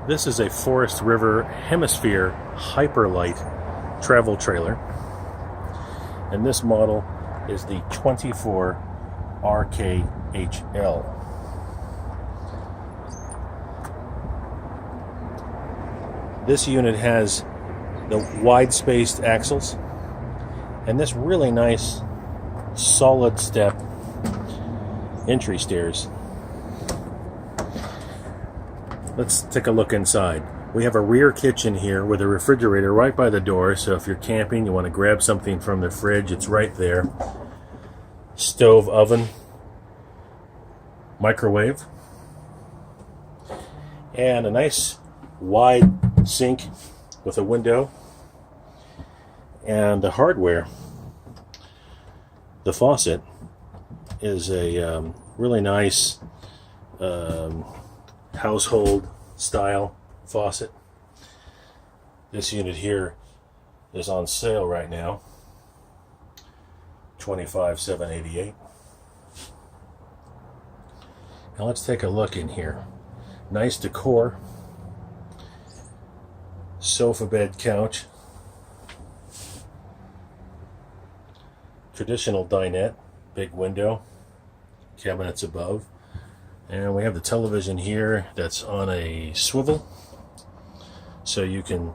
This is a Forest River Hemisphere Hyper-Lyte travel trailer, and this model is the 24 RKHL. This unit has the wide-spaced axles and this really nice solid step entry stairs. Let's take a look inside. We have a rear kitchen here with a refrigerator right by the door, so if you're camping, you want to grab something from the fridge, it's right there. Stove, oven, microwave, and a nice wide sink with a window. And the hardware, the faucet, is a really nice household style faucet. This unit here is on sale right now, $25,788. Now let's take a look in here. Nice decor, sofa bed couch, traditional dinette, big window, cabinets above. And we have the television here that's on a swivel, so you can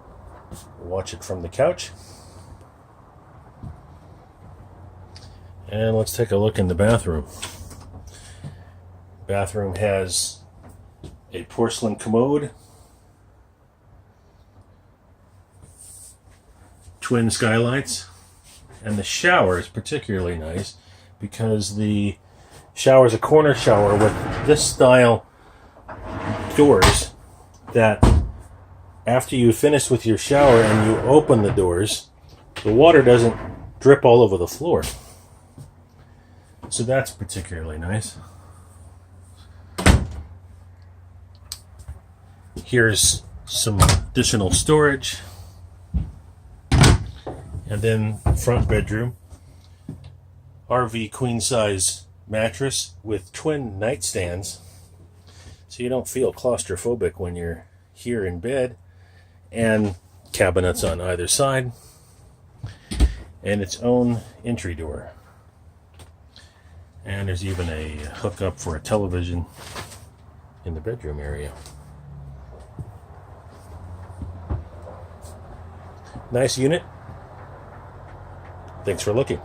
watch it from the couch. And let's take a look in the bathroom. Bathroom has a porcelain commode, twin skylights, and the shower is particularly nice because the shower is a corner shower with this style doors that after you finish with your shower and you open the doors, the water doesn't drip all over the floor. So that's particularly nice. Here's some additional storage. And then front bedroom, RV queen size mattress with twin nightstands, so you don't feel claustrophobic when you're here in bed, and cabinets on either side, and its own entry door. And there's even a hookup for a television in the bedroom area. Nice unit. Thanks for looking.